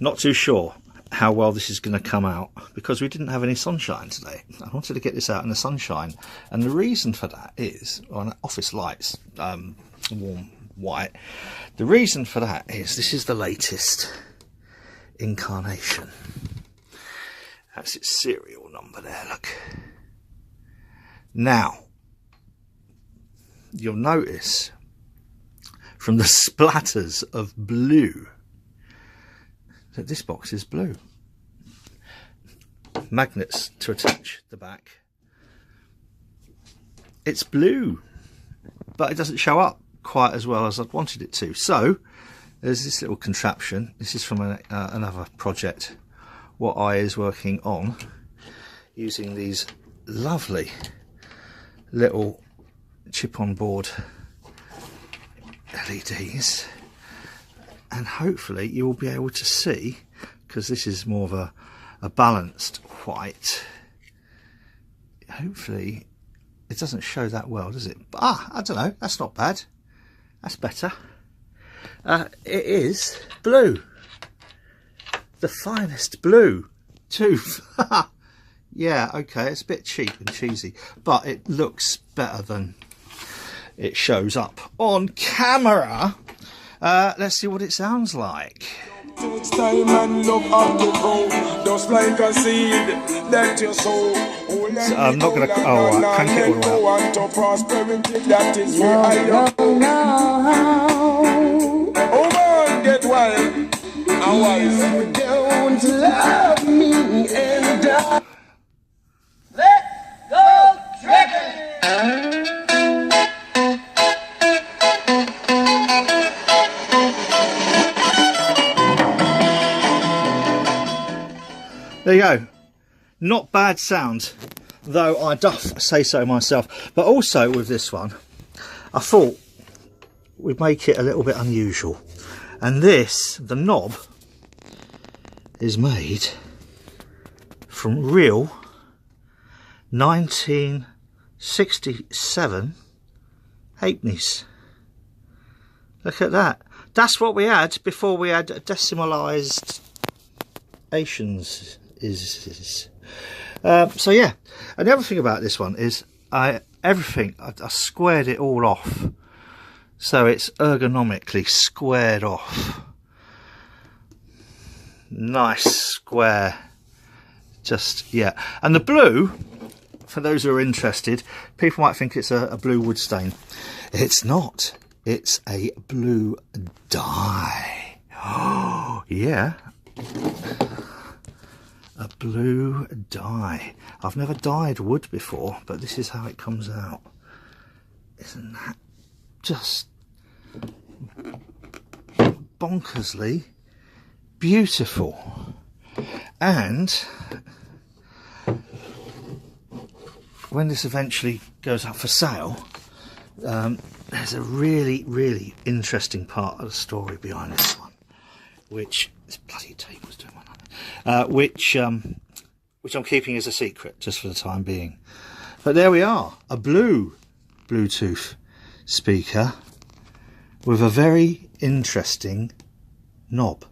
Not too sure how well this is going to come out because we didn't have any sunshine today. I wanted to get this out in the sunshine, and the reason for that is on office lights, warm white. The reason for that is this is the latest incarnation. That's its serial number there, look. Now, you'll notice from the splatters of blue that this box is blue. Magnets to attach the back. It's blue, but it doesn't show up quite as well as I'd wanted it to. So there's this little contraption. This is from another project what I is working on, using these lovely little chip on board LEDs, and hopefully you will be able to see, because this is more of a balanced white. Hopefully it doesn't show that well, does it? But, I don't know, that's not bad, that's better. It is blue, the finest blue tooth. Yeah, okay, it's a bit cheap and cheesy, but it looks better than it shows up on camera. Let's see what it sounds like. Takes time and look up to grow, just like a seed that you sow. So I'm not gonna. Oh, I crank it all the way up. Prosperity, that is where I am. Oh man, get wild. You don't love me and let's go tripping. There you go. Not bad sound, though I doth say so myself. But also with this one, I thought we'd make it a little bit unusual. And this, the knob, is made from real 1967 halfpennies. Look at that. That's what we had before we had decimalised so yeah, and the other thing about this one is I squared it all off, so it's ergonomically squared off. Nice square, just, yeah. And the blue, for those who are interested, people might think it's a blue wood stain. It's not, it's a blue dye. Oh yeah, a blue dye. I've never dyed wood before, but this is how it comes out. Isn't that just bonkersly beautiful? And when this eventually goes up for sale, there's a really interesting part of the story behind this one, which this bloody table's doing one, which I'm keeping as a secret just for the time being. But there we are, a blue Bluetooth speaker with a very interesting knob.